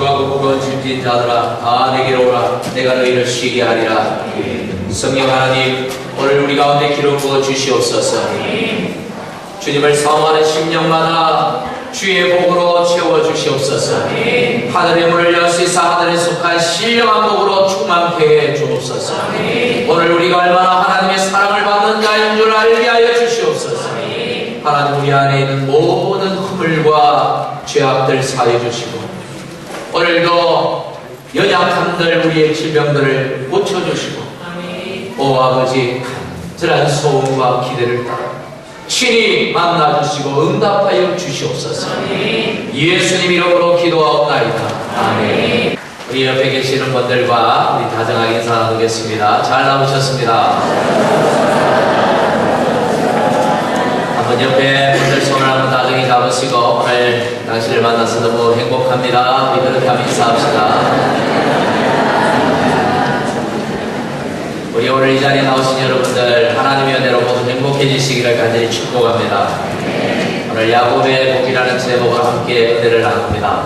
수고하고 무거운 짐진 자들아 다 내게로 오라. 내가 너희를 쉬게 하리라. 성령 하나님, 오늘 우리 가운데 기름 부어 주시옵소서. 주님을 사모하는 심령마다 주의 복으로 채워 주시옵소서. 하늘의 문을 여시사 하늘에 속한 신령한 복으로 충만케 해 주옵소서. 오늘 우리가 얼마나 하나님의 사랑을 받는 자인 줄 알게 하여 주시옵소서. 하나님, 우리 안에 있는 모든 허물과 죄악들 사해 주시고 오늘도 연약함들, 우리의 질병들을 고쳐주시고 오 아버지, 간절한 소원과 기대를 따라 친히 만나주시고 응답하여 주시옵소서. 예수님 이름으로 기도하옵나이다. 아멘. 우리 옆에 계시는 분들과 우리 다정하게 인사 나누겠습니다. 잘 나오셨습니다. 한번 옆에 분들 손을 한번 다정히 잡으시고 오늘 당신을 만나서 너무 행복합니다. 우리 그렇게 한번 인사합시다. 우리 오늘 이 자리에 나오신 여러분들 하나님의 은혜로 모두 행복해지시기를 간절히 축복합니다. 오늘 야곱의 복이라는 제목으로 함께 은혜를 나눕니다.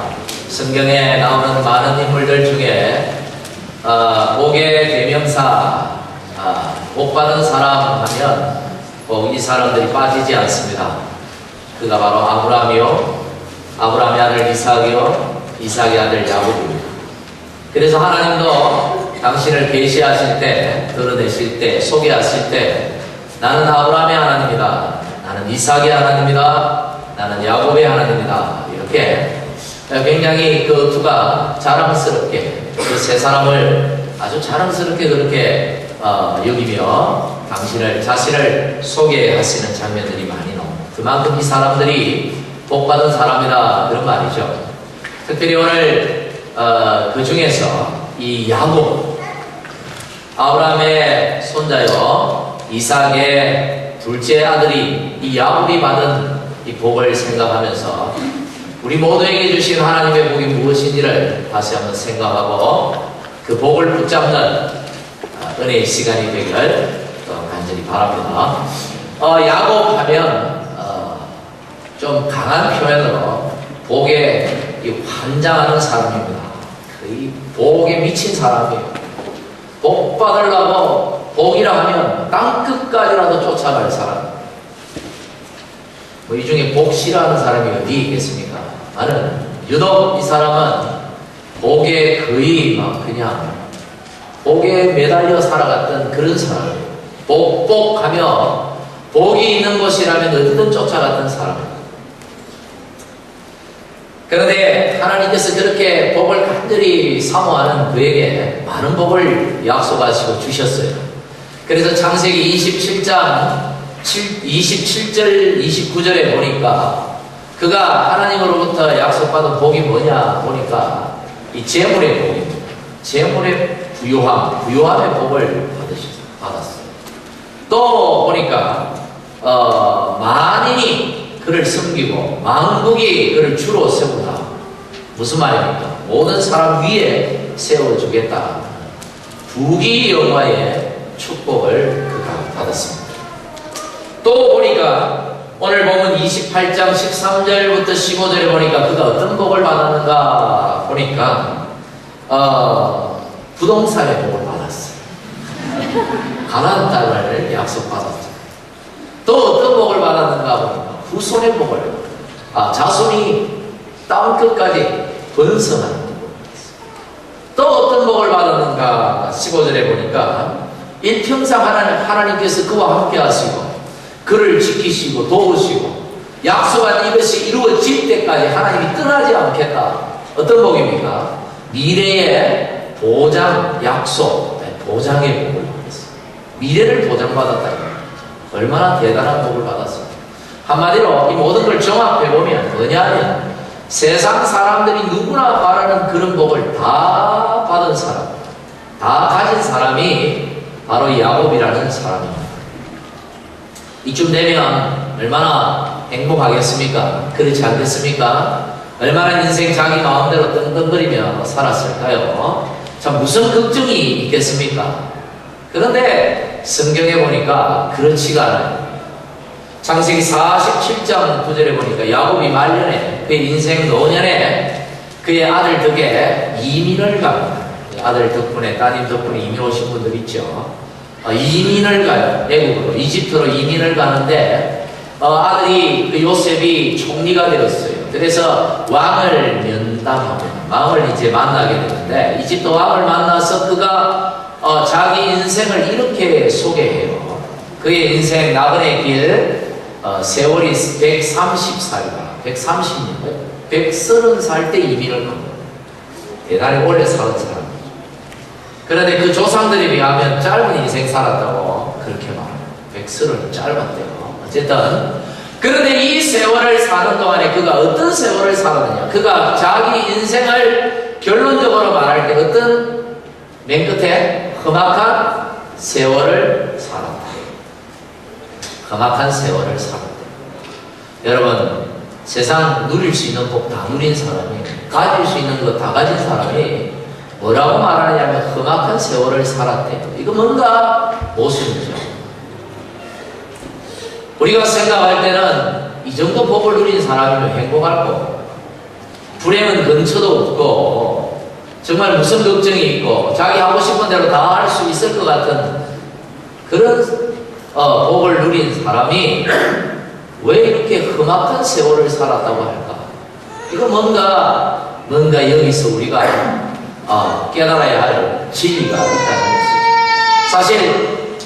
성경에 나오는 많은 인물들 중에 복의 대명사, 복 받은 사람 하면 이 사람들이 빠지지 않습니다. 그가 바로 아브라함이요, 아브라함의 아들 이삭이요, 이삭의 아들 야곱입니다. 그래서 하나님도 당신을 계시하실 때, 드러내실 때, 소개하실 때 나는 아브라함의 하나님이다, 나는 이삭의 하나님이다, 나는 야곱의 하나님이다, 이렇게 굉장히 그 두가 자랑스럽게 그 세 사람을 아주 자랑스럽게 그렇게 여기며 자신을 소개하시는 장면들이 많이 나옵니다. 그만큼 이 사람들이 복받은 사람이다, 그런 말이죠. 특별히 오늘 그 중에서 이 야곱, 아브라함의 손자요 이삭의 둘째 아들이 이 야곱이 받은 이 복을 생각하면서 우리 모두에게 주신 하나님의 복이 무엇인지를 다시 한번 생각하고 그 복을 붙잡는 은혜의 시간이 되기를 간절히 바랍니다. 야곱 하면 좀 강한 표현으로 복에 환장하는 사람입니다. 이 복에 미친 사람이에요. 복 받으려고 복이라 하면 땅끝까지라도 쫓아갈 사람. 이 중에 복 싫어하는 사람이 어디 있겠습니까? 나는 유독 이 사람은 복에 거의 그냥 복에 매달려 살아갔던 그런 사람이에요. 복하며 복이 있는 곳이라면 어디든 쫓아갔던 사람이에요. 그런데 하나님께서 그렇게 복을 간절히 사모하는 그에게 많은 복을 약속하시고 주셨어요. 그래서 창세기 27장 27절 29절에 보니까 그가 하나님으로부터 약속받은 복이 뭐냐 보니까 이 재물의 복입니다. 재물의 부요함의 복을 받았어요. 또 보니까 만인이 그를 섬기고 만국이 그를 주로 세우다. 무슨 말입니까? 모든 사람 위에 세워주겠다. 부귀영화의 축복을 그가 받았습니다. 또 보니까 오늘 보면 28장 13절부터 15절에 보니까 그가 어떤 복을 받았는가 보니까 부동산의 복을 받았어요. 가나안 땅을 약속받았죠. 또 어떤 복을 받았는가 보니까 후손의 복을, 자손이 땅끝까지 번성하는 복을 받았어요. 또 어떤 복을 받았는가 15절에 보니까 일평생 하나님께서 그와 함께 하시고 그를 지키시고 도우시고 약속한 이것이 이루어질 때까지 하나님이 떠나지 않겠다. 어떤 복입니까? 미래의 보장, 약속, 보장의 복을 받았어요. 미래를 보장받았다. 얼마나 대단한 복을 받았어요. 한마디로 이 모든 걸 종합해보면 뭐냐면 세상 사람들이 누구나 바라는 그런 복을 다 받은 사람, 다 가진 사람이 바로 야곱이라는 사람입니다. 이쯤 되면 얼마나 행복하겠습니까? 그렇지 않겠습니까? 얼마나 인생 자기 마음대로 떵떵거리며 살았을까요? 참 무슨 걱정이 있겠습니까? 그런데 성경에 보니까 그렇지가 않아요. 창세기 47장 9절에 보니까 야곱이 말년에 그의 인생 노년에 그의 아들 덕에 이민을 갑니다. 아들 덕분에, 따님 덕분에 이민 오신 분들 있죠. 이민을 가요. 애국으로, 이집트로 이민을 가는데 아들이 그 요셉이 총리가 되었어요. 그래서 왕을 면담합니다. 왕을 이제 만나게 되는데, 이집트 왕을 만나서 그가 자기 인생을 이렇게 소개해요. 그의 인생 나그네 길, 세월이 130살이다. 130년, 130살 때 이민을 간 거예요. 대단히 오래 사는 사람. 그런데 그 조상들에 비하면 짧은 인생 살았다고 그렇게 말합니다. 130은 짧았대요. 어쨌든 그런데 이 세월을 사는 동안에 그가 어떤 세월을 살았느냐, 그가 자기 인생을 결론적으로 말할 때 어떤, 맨 끝에 험악한 세월을 살았다. 험악한 세월을 살았다. 여러분, 세상 누릴 수 있는 복 다 누린 사람이, 가질 수 있는 것 다 가진 사람이 뭐라고 말하냐면 험악한 세월을 살았대요. 이거 뭔가 모순이죠. 우리가 생각할 때는 이 정도 복을 누린 사람이면 행복할 거고, 불행은 근처도 없고, 정말 무슨 걱정이 있고, 자기 하고 싶은 대로 다 할 수 있을 것 같은 그런 복을 누린 사람이 왜 이렇게 험악한 세월을 살았다고 할까? 이거 뭔가 여기서 우리가 깨달아야 할 진리가 있다는 것이죠. 사실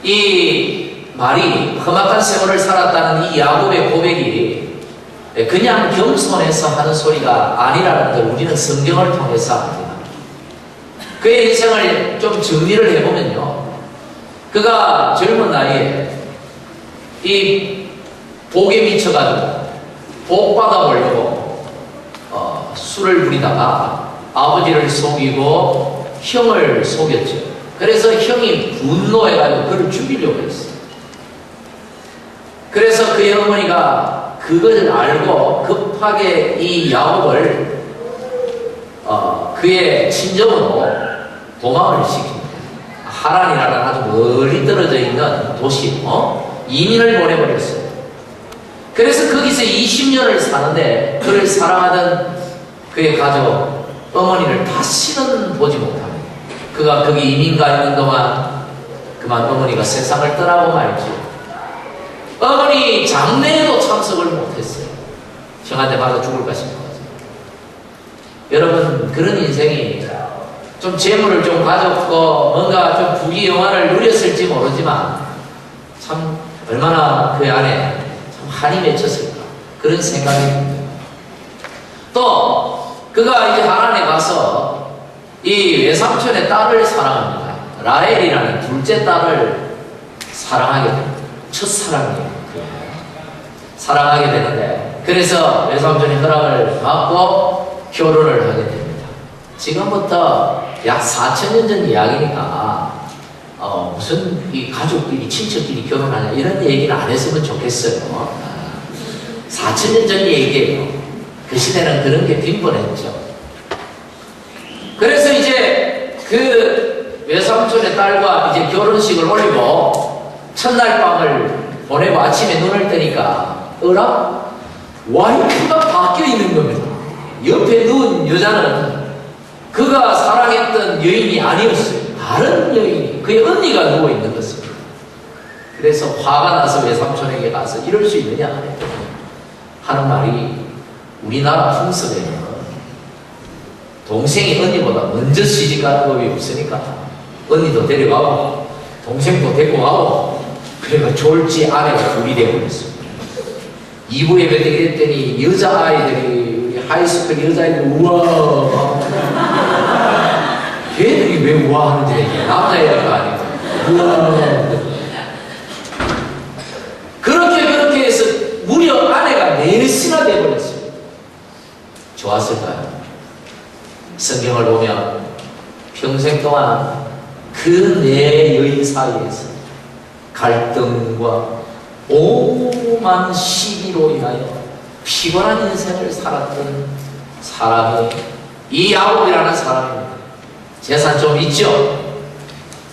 이 말이 험악한 세월을 살았다는 이 야곱의 고백이 그냥 겸손해서 하는 소리가 아니라는 걸 우리는 성경을 통해서 압니다. 그의 인생을 좀 정리를 해보면요, 그가 젊은 나이에 이 복에 미쳐가지고 복 받아보려고 술을 부리다가 아버지를 속이고 형을 속였죠. 그래서 형이 분노해가지고 그를 죽이려고 했어요. 그래서 그의 어머니가 그걸 알고 급하게 이 야곱을 그의 친정으로 도망을 시킵니다. 하란이라는 아주 멀리 떨어져 있는 도시, 이민을 보내버렸어요. 그래서 거기서 20년을 사는데 그를 사랑하던 그의 가족, 어머니를 다시는 보지 못합니다. 그가 거기 이민 가 있는 동안 그만 어머니가 세상을 떠나고 말죠. 어머니 장례에도 참석을 못했어요. 형한테 맞아 죽을까 싶어가지고. 여러분, 그런 인생이 좀 재물을 좀 가졌고 뭔가 좀 부귀영화를 누렸을지 모르지만 참 얼마나 그 안에 참 한이 맺혔을까, 그런 생각이 듭니다. 또 그가 이제 하란에 가서 이 외삼촌의 딸을 사랑합니다. 라헬이라는 둘째 딸을 사랑하게 됩니다. 첫사랑이에요. 사랑하게 되는데, 그래서 외삼촌의 허락을 받고 결혼을 하게 됩니다. 지금부터 약 4,000년 전 이야기니까 무슨 이 가족끼리 친척끼리 결혼하냐 이런 얘기는 안 했으면 좋겠어요. 4,000년 전 얘기예요. 그 시대는 그런 게 빈번했죠. 그래서 이제 그 외삼촌의 딸과 이제 결혼식을 올리고 첫날 밤을 보내고 아침에 눈을 뜨니까 와이프가 바뀌어 있는 겁니다. 옆에 누운 여자는 그가 사랑했던 여인이 아니었어요. 다른 여인이, 그의 언니가 누워 있는 것입니다. 그래서 화가 나서 외삼촌에게 가서 이럴 수 있느냐 하는 말이, 우리나라 풍습에는 동생이 언니보다 먼저 시집가는 법이 없으니까 언니도 데려가고 동생도 데리고 가고, 그러니까 졸지 아내가 둘이 되어버렸습니다. 2부 예배 때 그랬더니 여자아이들이, 하이스쿨 여자아이들 우와, 걔들이 왜 우와 하는지, 남자애가 아니고 우와. 그렇게 해서 무려 아내가 4섯이나 되어버렸습니다. 좋았을까요? 성경을 보면 평생 동안 그 4여인 사이에서 갈등과 오만 시기로 인하여 피곤한 인생을 살았던 사람이 이 야곱이라는 사람입니다. 재산 좀 있죠?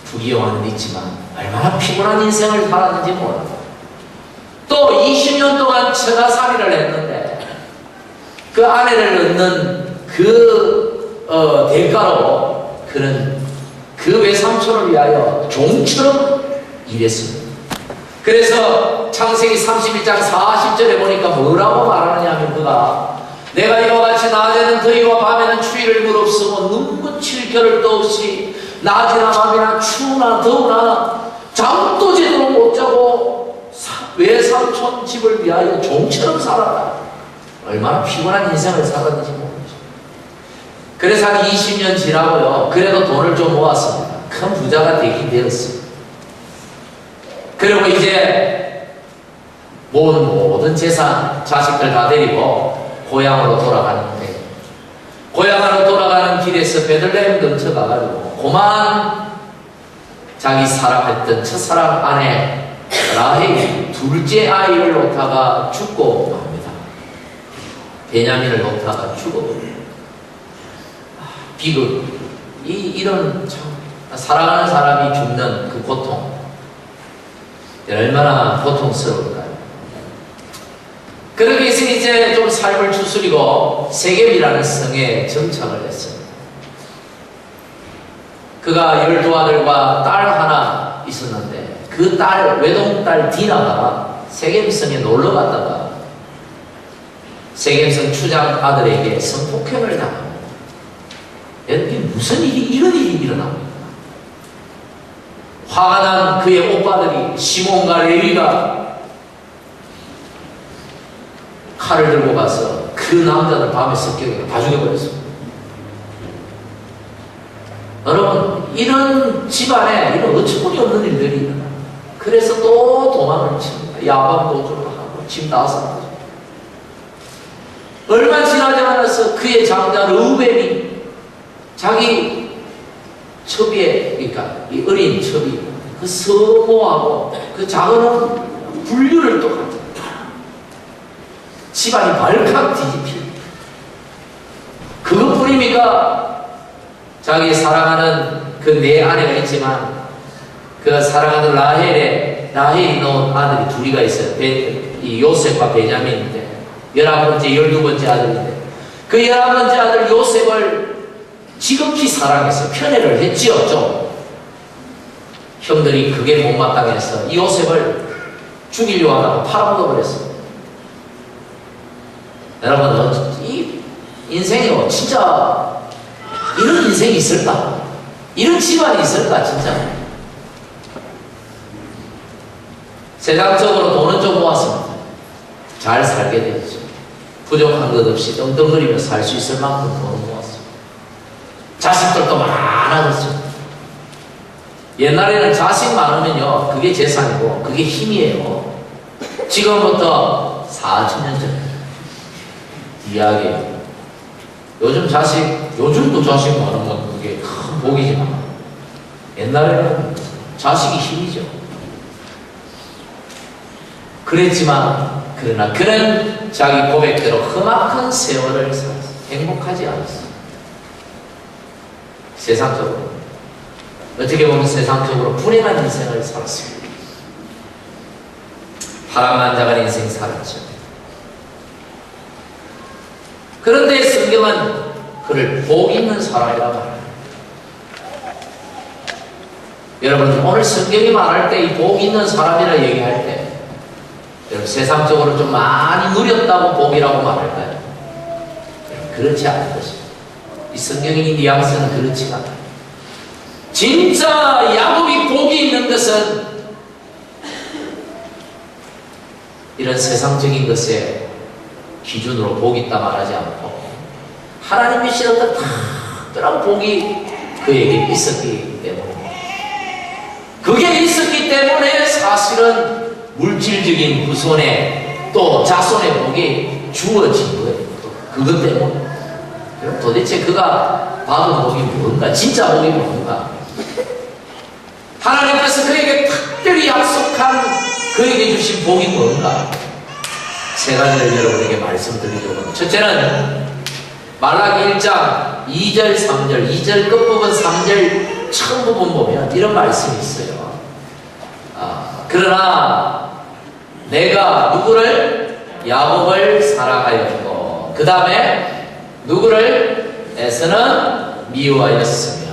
부귀영화는 있지만 얼마나 피곤한 인생을 살았는지 몰라. 또 20년 동안 처가살이를 했는데 그 아내를 얻는 대가로 그는 그 외삼촌을 위하여 종처럼 일했습니다. 그래서 창세기 31장 40절에 보니까 뭐라고 말하느냐 하면 그가 내가 이와 같이 낮에는 더위와 밤에는 추위를 무릅쓰고 눈붙일 겨를도 없이 낮이나 밤이나 추우나 더우나 잠도 제대로 못 자고 외삼촌 집을 위하여 종처럼 살았다. 얼마나 피곤한 인생을 살았는지 모르죠. 그래서 한 20년 지나고요. 그래도 돈을 좀 모았습니다. 큰 부자가 되긴 되었습니다. 그리고 이제 모든 재산, 자식들 다 데리고 고향으로 돌아가는데, 고향으로 돌아가는 길에서 베들레헴 근처 가가지고 고만 자기 사랑했던 첫사랑 아내 라헬이 둘째 아이를 놓다가 죽고 맙니다. 베냐민을 놓다가 죽어버립니다. 비극, 이런 참 사랑하는 사람이 죽는 그 고통, 얼마나 고통스러울까요? 그러기 위해서 이제 좀 삶을 추스리고 세겜이라는 성에 정착을 했습니다. 그가 12아들과 딸 하나 있었는데 그 딸, 외동딸 디나가 세겜성에 놀러 갔다가 세겜성 추장 아들에게 성폭행을 당합니다. 여기 무슨 이런 일이 일어납니까? 화가 난 그의 오빠들이 시몬과 레위가 칼을 들고 가서 그 남자를 밤에 습격해서 다 죽여버렸습니다. 여러분, 이런 집안에 이런 어처구니 없는 일들이 일어나요. 그래서 또 도망을 칩니다. 야밤 도주를 하고 집 나서고. 얼마 지나지 않아서 그의 장자 르우벤이 자기 첩이에, 그러니까 이 어린 첩이 그 서모하고 그 작은 분류를 또 하죠. 집안이 발칵 뒤집힙니다. 그것뿐입니까? 자기 사랑하는 그 네 아내가 있지만 그 사랑하는 라헬이 놓은 아들이 둘이가 있어요. 이 요셉과 베냐민인데 11번째, 12번째 아들인데 그 11번째 아들 요셉을 지극히 사랑해서 편애를 했지요. 좀 형들이 그게 못마땅해서 이 요셉을 죽이려고 하다가 팔아먹어버렸습니다. 여러분, 이 인생이 진짜 이런 인생이 있을까? 이런 집안이 있을까? 진짜 세상적으로 돈은 좀 모았습니다. 잘 살게 되었죠. 부족한 것 없이 떵떵거리며 살 수 있을 만큼 돈을 모았습니다. 자식들도 많아졌죠. 옛날에는 자식 많으면요 그게 재산이고 그게 힘이에요. 지금부터 4,000년 전 이야기예요. 요즘도 자식 많으면 그게 큰 복이지만 옛날에는 자식이 힘이죠. 그랬지만 그러나 그는 자기 고백대로 험악한 세월을 살았어요. 행복하지 않았어요. 세상적으로 어떻게 보면 세상적으로 불행한 인생을 살았습니다. 파란만장한 인생 살았죠. 그런데 성경은 그를 복 있는 사람이라고 말합니다. 여러분, 오늘 성경이 말할 때 이 복 있는 사람이라 얘기할 때 여러분, 세상적으로 좀 많이 누렸다고 복이라고 말할까요? 그렇지 않은 것입니다. 이 성경의 뉘앙스는 그렇지 않아요. 진짜 야곱이 복이 있는 것은 이런 세상적인 것에 기준으로 복이 있다 말하지 않고 하나님이 주셨던 특별한 복이 그에게 있었기 때문에, 그게 있었기 때문에 사실은 물질적인 후손의 또 자손의 복이 주어진 거예요. 그것 때문에. 도대체 그가 받은 복이 뭔가, 진짜 복이 뭔가, 하나님께서 그에게 특별히 약속한 그에게 주신 복이 뭔가, 세 가지를 여러분에게 말씀드리려고 합니다. 첫째는 말라기 1장 2절 3절 2절 끝부분 3절 처음 부분 보면 이런 말씀이 있어요. 그러나 내가 누구를? 야곱을 사랑하였고, 그 다음에 누구를? 에서는 미워하였으며.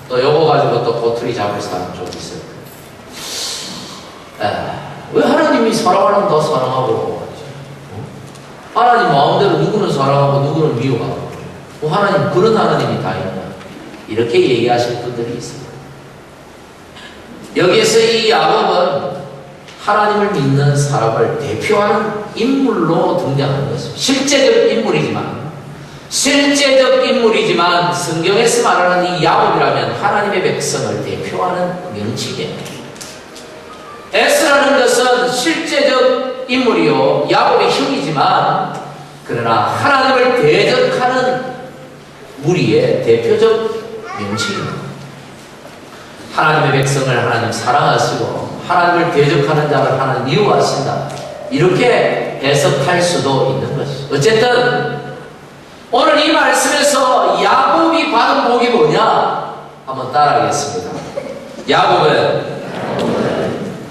또 요거 가지고 또 꼬투리 잡을 사람 좀 있어요. 왜 하나님이 사랑하는 더 사랑하고 하나님 마음대로 누구는 사랑하고 누구는 미워하고 하나님 그런 하나님이 다 있나? 이렇게 얘기하실 분들이 있어요. 여기에서 이 야곱은 하나님을 믿는 사람을 대표하는 인물로 등장하는 것입니다. 실제적 인물이지만 성경에서 말하는 이 야곱이라면 하나님의 백성을 대표하는 명칭이에요. 에스라는 것은 실제적 인물이요 야곱의 형이지만 그러나 하나님을 대적하는 무리의 대표적 명칭입니다. 하나님의 백성을 하나님 사랑하시고 하나님을 대적하는 자를 하나님 미워하신다. 이렇게 해석할 수도 있는 것이죠. 어쨌든 오늘 이 말씀에서 야곱이 받은 복이 뭐냐? 한번 따라하겠습니다. 야곱은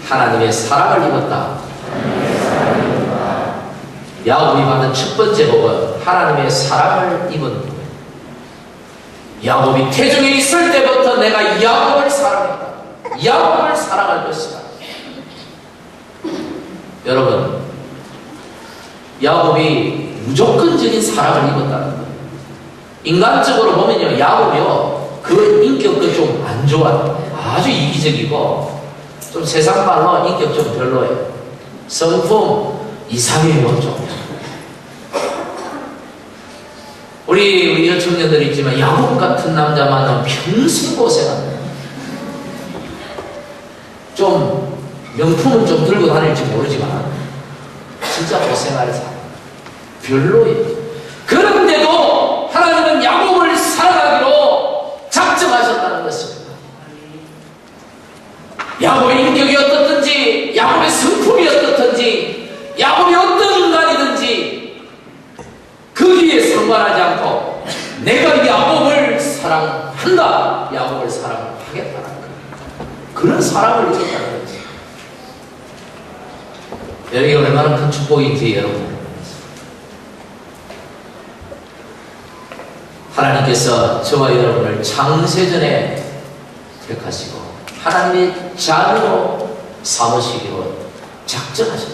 하나님의 사랑을 입었다. 야곱이 받은 첫 번째 복은 하나님의 사랑을 입은 거예요. 야곱이 태중에 있을 때부터 내가 야곱을 사랑했다. 야곱을 사랑할 것이다. 여러분, 야곱이 무조건적인 사랑을 입었다는 거예요. 인간적으로 보면요, 야곱이요, 그 인격도 좀 안 좋아요. 아주 이기적이고, 좀 세상 말로 인격 좀 별로예요. 성품 이상해요, 좀. 우리 여청년들 있지만 야곱 같은 남자 만나면 평생 고생합니다. 좀 명품은 좀 들고 다닐지 모르지만 진짜 고생할 사람 별로예요. 그런데도 하나님은 야곱을 사랑하기로 작정하셨다는 것입니다. 야곱의 인격이 어떻든지 야곱의 성품이 어떻든지 야곱이 어떤 인간이든지 거기에 상관하지 않고 내가 야곱을 사랑한다. 야곱을 사랑하겠다는 거예요. 그런 사랑을 입었다는 거죠. 여기 얼마나 큰 축복인지 여러분. 하나님께서 저와 여러분을 창세전에 택하시고 하나님의 자녀로 삼으시기로 작정하셨다.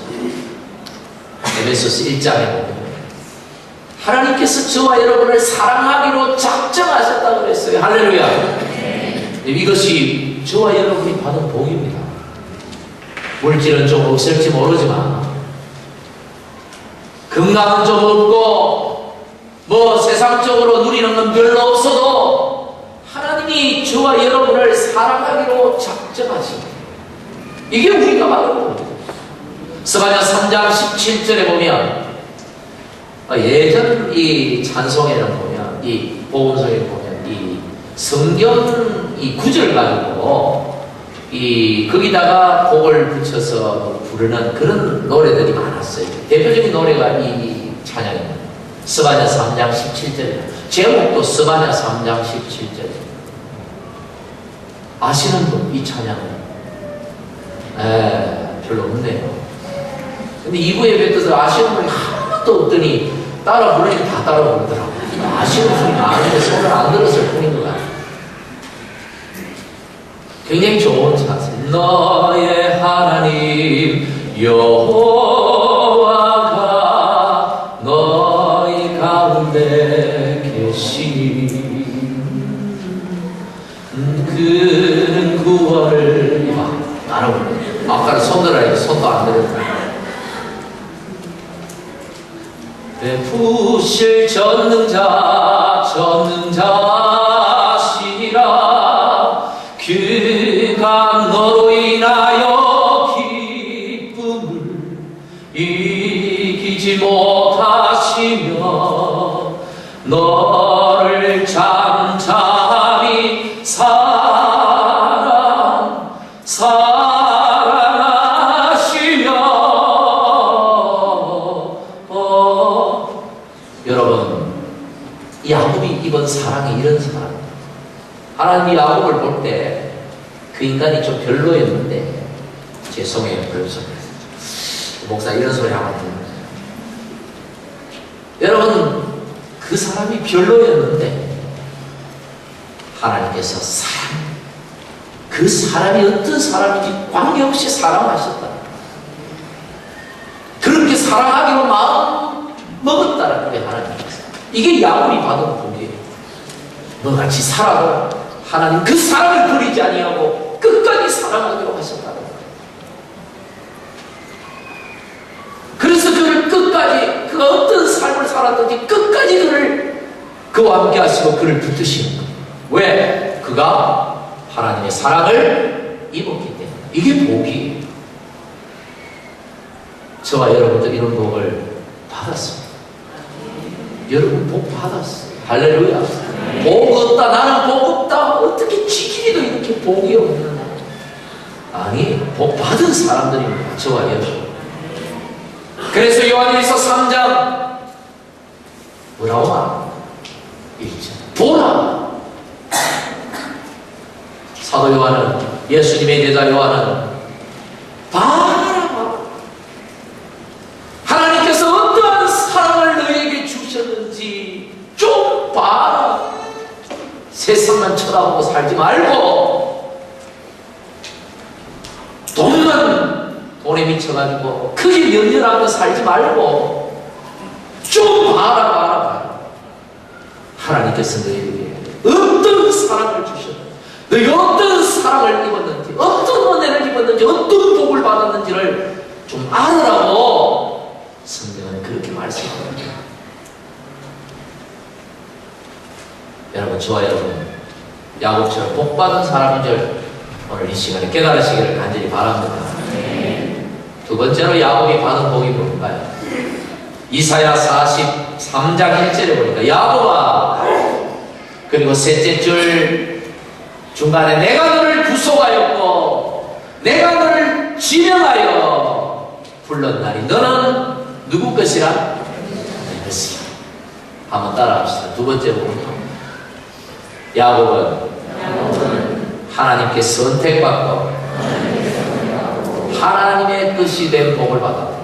에베소서 1장에 보면 하나님께서 저와 여러분을 사랑하기로 작정하셨다고 그랬어요. 할렐루야. 이것이 저와 여러분이 받은 복입니다. 물질은 좀 없을지 모르지만 건강은 좀 없고 뭐 세상적으로 누리는 건 별로 없어도 하나님이 저와 여러분을 사랑하기로 작정하십니다. 이게 우리가 받은 복입니다. 스가랴 3장 17절에 보면 예전 이 찬송에는 보면 이 복음서에 보면 이 성경 이 구절 가지고 이 거기다가 곡을 붙여서 부르는 그런 노래들이 많았어요. 대표적인 노래가 이 찬양입니다. 스가랴 3장 17절 제목도 스가랴 3장 17절 아시는 분 이 찬양을? 별로 없네요. 근데 2부 예배 때도 아시는 분이 하나도 없더니 따라 부르니 다 따라 부르더라고요. 아시는 분이 많은데 손을 안 들었을 뿐인 것 같아요. 굉장히 좋은 찬스. 너의 하나님 여호와가 너희 가운데 계신 그는 구원을 따라 부르요. 아까는 손 들어야 손도 안 들었어요. 베푸실 전능자시라 그가 너로 인하여 기쁨을 이기지 못하시며 너를 잠잠히 여러분, 야곱이 입은 사랑이 이런 사랑입니다. 하나님이 야곱을 볼 때 그 인간이 좀 별로였는데 죄송해요. 그래서 목사 이런 소리 하면 됩니다. 여러분, 그 사람이 별로였는데 하나님께서 그 사람이 어떤 사람인지 관계없이 사랑하셨다. 그렇게 사랑하기로 마음 먹었다라는 게 하나님께서. 이게 야곱이 받은 복이에요. 너같이 살아도 하나님 그 사랑을 버리지 아니하고 끝까지 사랑하기로 하셨다는 거예요. 그래서 그를 끝까지 그가 어떤 삶을 살았든지 끝까지 그와 함께 하시고 그를 붙드시는 거예요. 왜? 그가 하나님의 사랑을 입었기 때문에. 이게 복이에요. 저와 여러분들 이런 복을 받았습니다. 여러분 복 받았어요. 할렐루야. 복 없다, 나는 복 없다, 어떻게 지키기도 이렇게 복이 없는. 아니, 복 받은 사람들입니다. 저와 여러분. 그래서 요한일서 3장 뭐라고 말합니까? 1절 보라. 사도 요한은, 예수님의 제자 요한은 봐라, 하나님께서 어떠한 사랑을 너에게 주셨는지 좀 봐라. 세상만 쳐다보고 살지 말고, 돈에 미쳐가지고 크게 연연하며 살지 말고 좀 봐라. 하나님께서 너에게 어떤 사랑을 주셨는지, 너희가 어떤 사랑을 입었는지, 어떤 은혜를 입었는지, 어떤 복을 받았는지를 좀 알으라고 성경은 그렇게 말씀합니다. 여러분, 저와 여러분 야곱처럼 복받은 사람인 줄 오늘 이 시간에 깨달으시기를 간절히 바랍니다. 두 번째로 야곱이 받은 복이 뭘까요? 이사야 43장 1절에 보니까 야곱아, 그리고 셋째 줄 중간에 내가 너를 구속하였고 내가 너를 지명하여 불렀나니 너는 누구 것이라? 내 것이라. 한번 따라합시다. 두 번째 복은 야곱은 하나님께 선택받고 하나님의 뜻이 된 복을 받았다.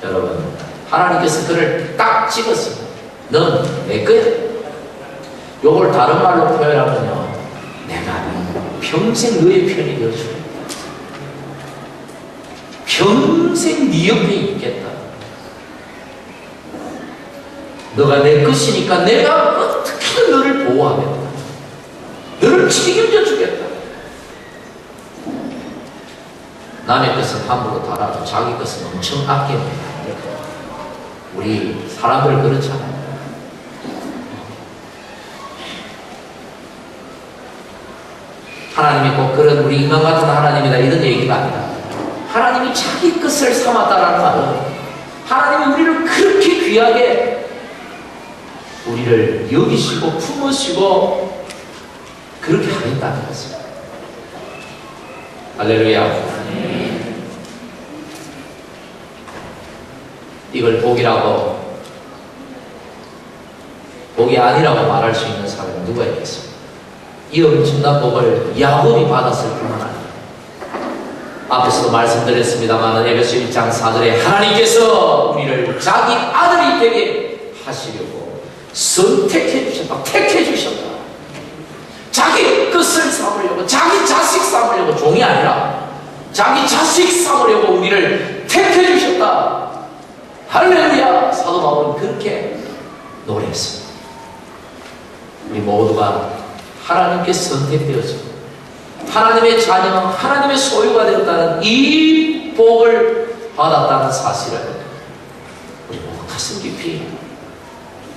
여러분, 하나님께서 그를 딱 찍었습니다. 넌 내 거야. 요걸 다른 말로 표현하면요, 내가 평생 너의 편이 되어주겠다. 평생 네 옆에 있겠다. 너가 내 것이니까 내가 어떻게든 너를 보호하겠다. 너를 책임져 주겠다. 남의 것은 함부로 달아도 자기 것은 엄청 아낍니다. 우리 사람들 그렇잖아요. 하나님이 꼭 그런 우리 인간 같은 하나님이다 이런 얘기가 아니라, 하나님이 자기 것을 삼았다라는 말은 하나님이 우리를 그렇게 귀하게 우리를 여기시고 품으시고 그렇게 하겠다는 것입니다. 할렐루야. 이걸 복이라고, 복이 아니라고 말할 수 있는 사람은 누가 있겠습니까? 이 엄청난 복을 야곱이 받았을 뿐만 아니라, 앞에서도 말씀드렸습니다만 에베소 1장 4절에 하나님께서 우리를 자기 아들이 되게 하시려고 선택해 주셨다, 택해 주셨다. 자기 것을 삼으려고, 자기 자식 삼으려고, 종이 아니라 자기 자식 삼으려고 우리를 택해 주셨다. 할렐루야. 사도 바울은 그렇게 노래했습니다. 우리 모두가 하나님께 선택되었습니다. 하나님의 자녀는 하나님의 소유가 되었다는 이 복을 받았다는 사실을 우리 모두 가슴 깊이,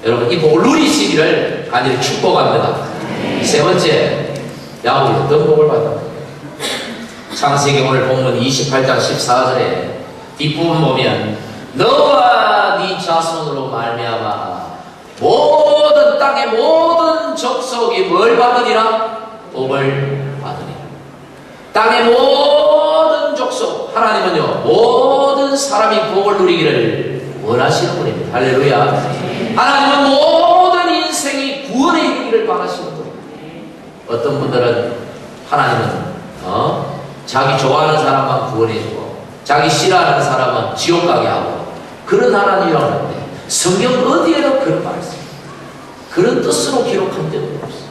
여러분, 이 복을 누리시기를 간절히 축복합니다. 세 번째, 야곱이 어떤 복을 받았는가? 창세기 오늘 본문 28장 14절에 뒷부분 보면 너와 네 자손으로 말미암아 모든 땅의 모든 족속이 뭘 받으리라? 복을 받으리라. 땅의 모든 족속, 하나님은요 모든 사람이 복을 누리기를 원하시는 분입니다. 할렐루야. 하나님은 모든 인생이 구원에 이르기를 바라시는 분입니다. 어떤 분들은 하나님은 자기 좋아하는 사람만 구원해주고 자기 싫어하는 사람은 지옥 가게 하고 그런 하나님이라고 하는데, 성경 어디에도 그런 말씀, 그런 뜻으로 기록한 적은 없어요.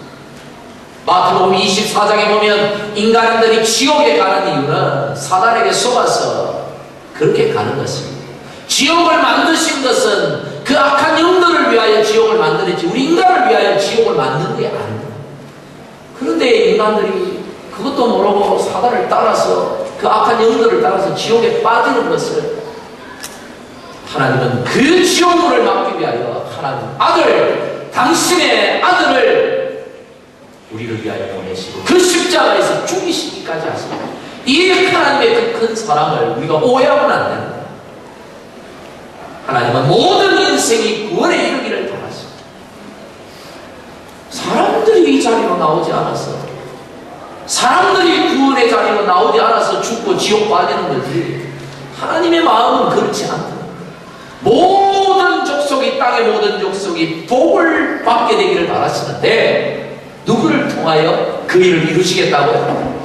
마태복음 24장에 보면 인간들이 지옥에 가는 이유는 사단에게 속아서 그렇게 가는 것입니다. 지옥을 만드신 것은 그 악한 영들을 위하여 지옥을 만들었지 우리 인간을 위하여 지옥을 만든 게 아닙니다. 그런데 인간들이 그것도 모르고 사단을 따라서 그 악한 영들을 따라서 지옥에 빠지는 것을 하나님은 그 지옥물을 막기 위하여 하나님 아들, 당신의 아들을 우리를 위하여 보내시고 그 십자가에서 죽이시기까지 하십니다. 이 하나님의 그 큰 사랑을 우리가 오해하면 안 됩니다. 하나님은 모든 인생이 구원에 이르기를 바라십니다. 사람들이 이 자리로 나오지 않아서, 사람들이 구원의 자리로 나오지 않아서 죽고 지옥 빠지는 거지 하나님의 마음은 그렇지 않다. 모든 족속이, 땅의 모든 족속이 복을 받게 되기를 바라시는데 누구를 통하여 그 일을 이루시겠다고요?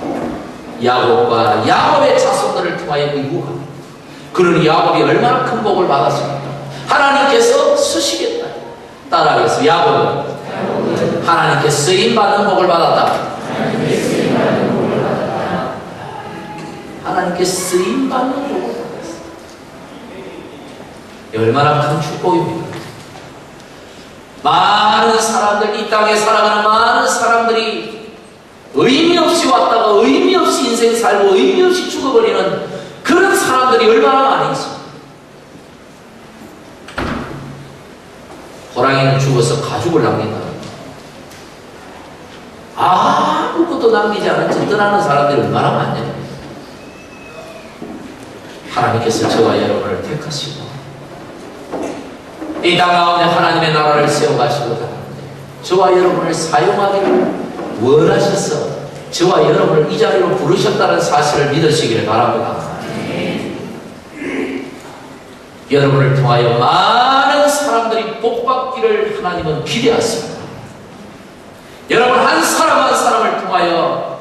야곱과 야곱의 자손들을 통하여 이루어갑니다. 그러니 야곱이 얼마나 큰 복을 받았습니까? 하나님께서 쓰시겠다. 따라하겠습니다. 야곱은 하나님께 쓰임받는 복을 받았다. 하나님께 쓰임받는 복을 받았습니다. 얼마나 큰 축복입니까? 많은 사람들, 이 땅에 살아가는 많은 사람들이 의미 없이 왔다가 의미 없이 인생 살고 의미 없이 죽어버리는 그런 사람들이 얼마나 많이 있습니다. 호랑이는 죽어서 가죽을 남긴다. 아무것도 남기지 않은 채 떠나는 사람들이 얼마나 많냐. 하나님께서 저와 여러분을 택하시고 이 땅 가운데 하나님의 나라를 세워가시고자 하는데 저와 여러분을 사용하기를 원하셔서 저와 여러분을 이 자리로 부르셨다는 사실을 믿으시기를 바랍니다. 여러분을 통하여 많은 사람들이 복받기를 하나님은 기대하십니다. 여러분 한 사람 한 사람을 통하여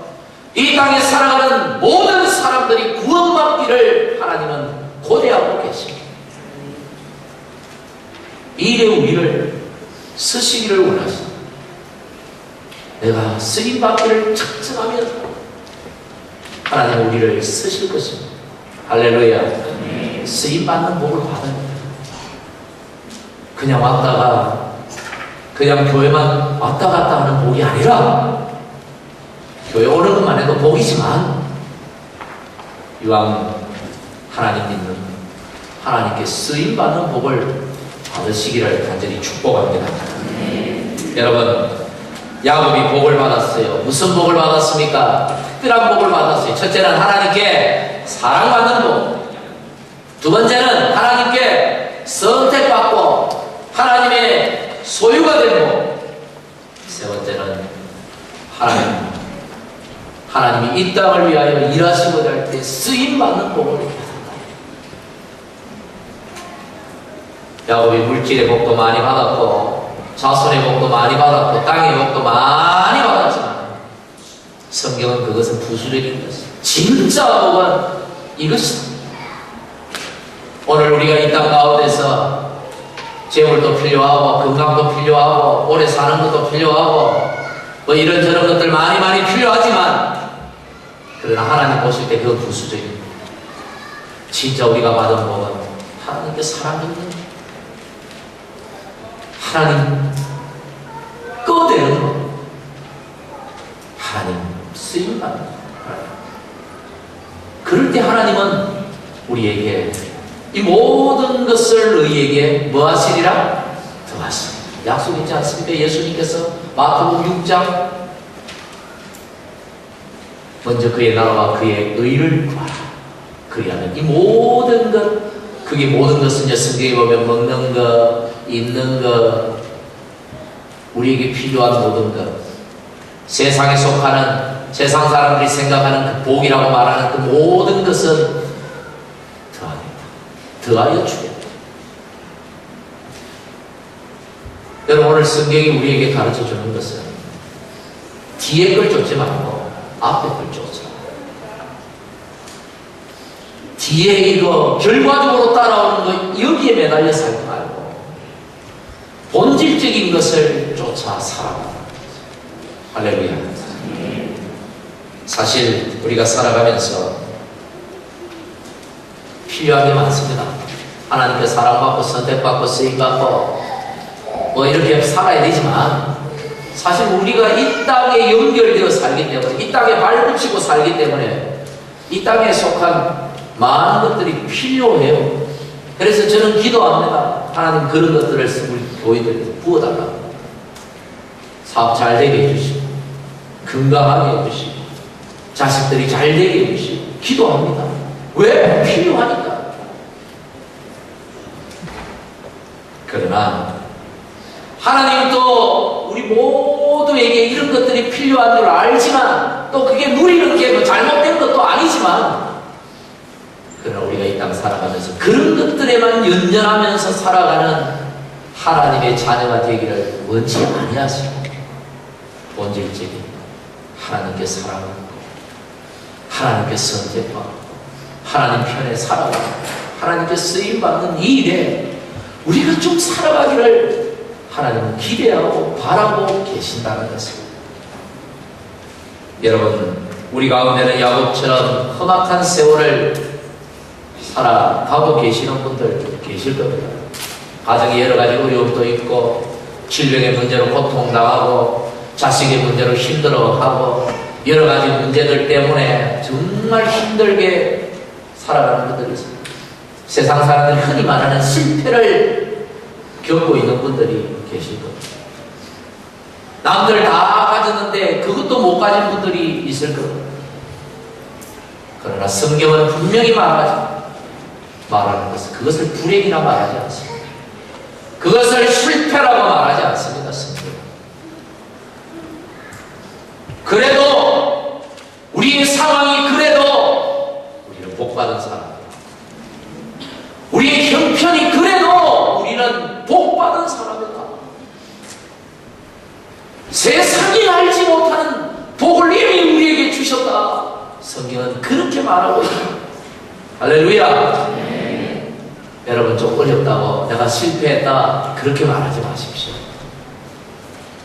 이 땅에 살아가는 모든 사람들이 구원받기를 하나님은 고대하고 계십니다. 이 일에 우리를 쓰시기를 원하십니다. 내가 쓰임받기를 착정하면 하나님은 우리를 쓰실 것입니다. 할렐루야. 쓰임받는 복을 받아야 돼요. 그냥 왔다가 그냥 교회만 왔다 갔다 하는 복이 아니라 교회 오는 것만 해도 복이지만 이왕 하나님 믿는 하나님께 쓰임받는 복을 받으시기를 간절히 축복합니다. 여러분 야곱이 복을 받았어요. 무슨 복을 받았습니까? 특별한 복을 받았어요. 첫째는 하나님께 사랑받는 복, 두 번째는 하나님께 선택받고 하나님의 소유가 된 복, 세 번째는 하나님이 이 땅을 위하여 일하시고자 할 때 쓰임받는 복을 받았다. 야곱이 물질의 복도 많이 받았고 자손의 복도 많이 받았고 땅의 복도 많이 받았지만 성경은 그것은 부수적인 것입니다. 진짜 복은 이것입니다. 오늘 우리가 이 땅 가운데서 재물도 필요하고 건강도 필요하고 오래 사는 것도 필요하고 뭐 이런저런 것들 많이 필요하지만 그러나 하나님 보실 때 그건 부수적입니다. 진짜 우리가 받은 복은 하나님께 사랑받는 하나님 꺼내는 것, 하나님 쓰임받는 것. 그럴 때 하나님은 우리에게 이 모든 것을 너희에게 뭐 하시리라? 더하시리라. 약속 있지 않습니까? 예수님께서 마태복음 6장 먼저 그의 나라와 그의 의를 구하라. 그리하면 이 모든 것, 그게 모든 것은 성경에 보면 먹는 것, 입는 것, 우리에게 필요한 모든 것, 세상에 속하는 세상 사람들이 생각하는 그 복이라고 말하는 그 모든 것은 더하여 주겠다. 여러분 오늘 성경이 우리에게 가르쳐 주는 것은 뒤에 걸 쫓지 말고 앞에 걸 쫓으라. 뒤에 이거 결과적으로 따라오는 거 여기에 매달려 살지 말고 본질적인 것을 쫓아 살아가는 거예요. 할렐루야. 사실 우리가 살아가면서 필요한 게 많습니다. 하나님께 사랑받고 선택받고 쓰임받고 뭐 이렇게 살아야 되지만, 사실 우리가 이 땅에 연결되어 살기 때문에, 이 땅에 발붙이고 살기 때문에 이 땅에 속한 많은 것들이 필요해요. 그래서 저는 기도합니다. 하나님, 그런 것들을 우리 교회들에서 부어달라고. 사업 잘 되게 해주시고, 건강하게 해주시고, 자식들이 잘 되게 해주시고, 기도합니다. 왜? 필요하니까. 그러나 하나님은 또 우리 모두에게 이런 것들이 필요한 줄 알지만, 또 그게 누리는 게 뭐 잘못된 것도 아니지만, 그러나 우리가 이 땅 살아가면서 그런 것들에만 연연하면서 살아가는 하나님의 자녀가 되기를 원치 아니하시고, 본질적인 하나님께 사랑하고 하나님께 선택받고 하나님 편에 살아가고 하나님께 쓰임받는 이 일에 우리가 좀 살아가기를 하나님은 기대하고 바라고 계신다는 것입니다. 여러분, 우리 가운데는 야곱처럼 험악한 세월을 살아가고 계시는 분들 계실 겁니다. 가정에 여러 가지 어려움도 있고, 질병의 문제로 고통당하고, 자식의 문제로 힘들어하고, 여러 가지 문제들 때문에 정말 힘들게 살아가는 분들이 있습니다. 세상 사람들이 흔히 말하는 실패를 겪고 있는 분들이 계실 겁니다. 남들 다 가졌는데 그것도 못 가진 분들이 있을 겁니다. 그러나 성경은 분명히 말하는 것은 그것을 불행이라 말하지 않습니다. 그것을 실패라고 말하지 않습니다. 성경은. 그래도 우리의 상황이 그래도 우리는 복받은 사람, 우리의 형편이 그래도 우리는 복받은 사람이다. 세상이 알지 못하는 복을 이미 우리에게 주셨다. 성경은 그렇게 말하고 있습니다. 할렐루야. 여러분, 좀 어렵다고 내가 실패했다 그렇게 말하지 마십시오.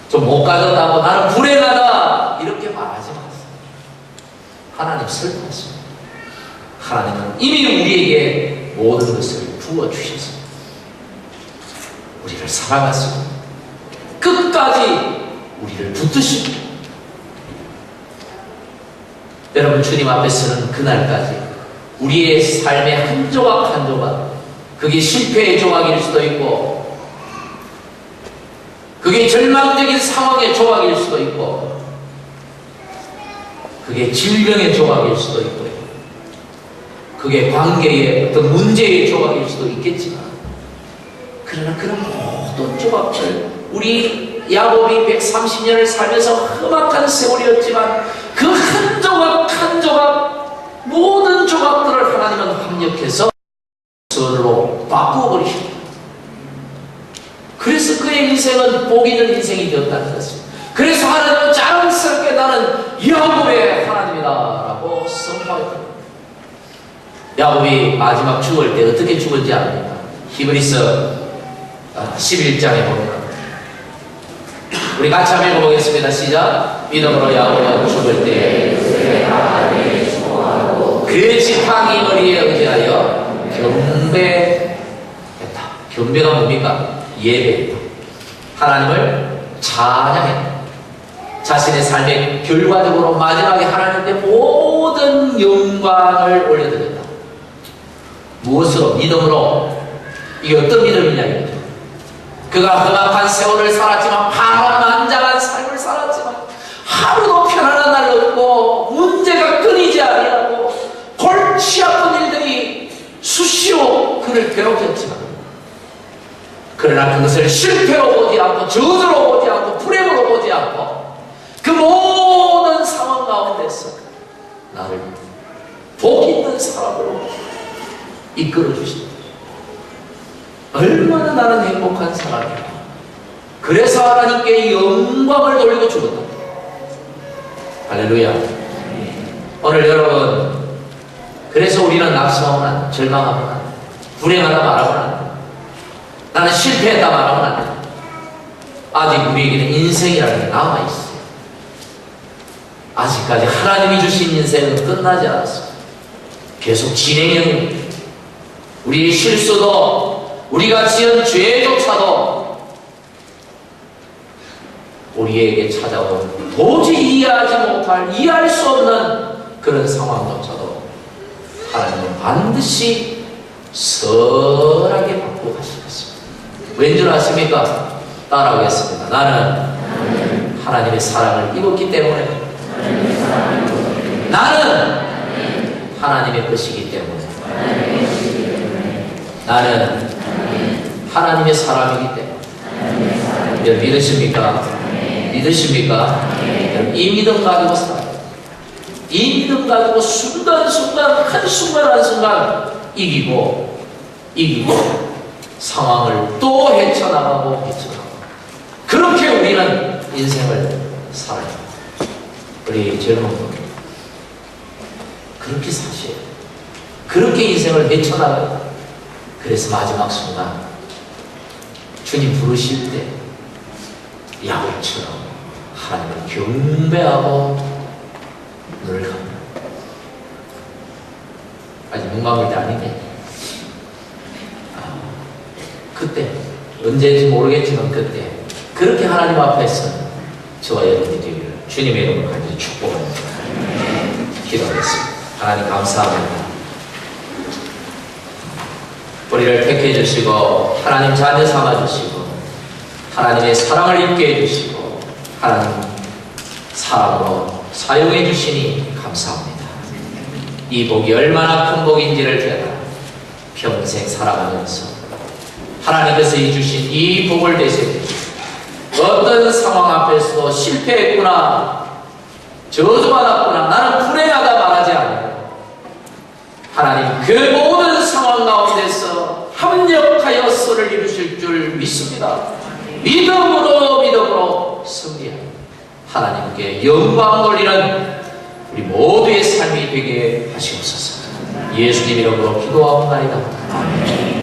좀 못 가졌다고 나는 불행하다 이렇게 말하지 마세요. 하나님 슬퍼하십니다. 하나님은 이미 우리에게 모든 것을 부어주셨습니다. 우리를 사랑하시고 끝까지 우리를 붙드시고, 여러분, 주님 앞에서는 그날까지 우리의 삶의 한 조각 한 조각, 그게 실패의 조각일 수도 있고, 그게 절망적인 상황의 조각일 수도 있고, 그게 질병의 조각일 수도 있고, 그게 관계의 어떤 문제의 조각일 수도 있겠지만, 그러나 그런 모든 조각들, 우리 야곱이 130년을 살면서 험악한 세월이었지만 그 한 조각 한 조각, 모든 조각들을 하나님은 합력해서 선으로 바꾸어버리십니다. 그래서 그의 인생은 복 있는 인생이 되었다는 것입니다. 그래서 하나님은 자랑스럽게 나는 야곱의 하나님이다 라고 선포했다. 야곱이 마지막 죽을 때 어떻게 죽은지 압니까? 히브리서 11장에 보면, 우리 같이 한번 읽어보겠습니다. 시작. 믿음으로 야곱은 죽을 때 그 지팡이 머리에 의지하여 경배했다. 경배가 뭡니까? 예배했다. 하나님을 찬양했다. 자신의 삶의 결과적으로 마지막에 하나님께 모든 영광을 올려드렸다. 무엇으로? 믿음으로. 이게 어떤 믿음이냐 이거죠. 그가 험악한 세월을 살았지만, 파란만장한 삶을 살았지만, 하루도 편안한 날이 없고 문제가 끊이지 아니하고 골치 아픈 일들이 수시로 그를 괴롭혔지만, 그러나 그것을 실패로 보지 않고 저주로 보지 않고 불행으로 보지 않고 그 모든 상황 가운데서 나를 복 있는 사람으로 이끌어 주신다. 얼마나 나는 행복한 사람이야. 그래서 하나님께 영광을 돌리고 죽었다. 할렐루야. 오늘 여러분, 그래서 우리는 낙심하거나 절망하거나 불행하다 말하거나 나는 실패했다 말하거나 아직 우리에게는 인생이라는 게 남아있어요. 아직까지 하나님이 주신 인생은 끝나지 않았습니다. 계속 진행형입니다. 우리의 실수도, 우리가 지은 죄조차도, 우리에게 찾아온 도저히 이해할 수 없는 그런 상황조차도 하나님은 반드시 선하게 바꾸고 가실 것입니다. 왠줄 아십니까? 따라하겠습니다. 나는 하나님의 사랑을 입었기 때문에, 나는 하나님의 것이기 때문에, 나는 하나님의 사람이기 때문에. 여러분 믿으십니까? 믿으십니까? 여러분 이 믿음 가지고 살아요. 이 믿음 가지고 순간순간, 한순간 이기고 상황을 또 헤쳐나가고 그렇게 우리는 인생을 살아요. 우리 젊은 분 그렇게 사셔요. 그렇게 인생을 헤쳐나가요. 그래서 마지막 순간 주님 부르실 때 야곱처럼 하나님을 경배하고 눈을 감는, 아직 눈 감을 때 아닌데, 그때 언제인지 모르겠지만 그때 그렇게 하나님 앞에서 저와 여러분이 되기를 주님의 이름으로 간절히 축복합니다. 기도하겠습니다. 하나님 감사합니다. 우리를 택해 주시고 하나님 자녀 삼아 주시고 하나님의 사랑을 입게 해주시고 하나님 사랑으로 사용해 주시니 감사합니다. 이 복이 얼마나 큰 복인지를 깨달아 평생 살아가면서 하나님께서 주신 이 복을 되새기고 어떤 상황 앞에서도 실패했구나, 저주받았구나, 나는 불행하다 말하지 않아요. 하나님 그 모든 상황 가운데서 합력하여 선을 이루실 줄 믿습니다. 믿음으로 승리하여 하나님께 영광 돌리는 우리 모두의 삶이 되게 하시옵소서. 예수님 이름으로 기도하옵나이다. 아멘.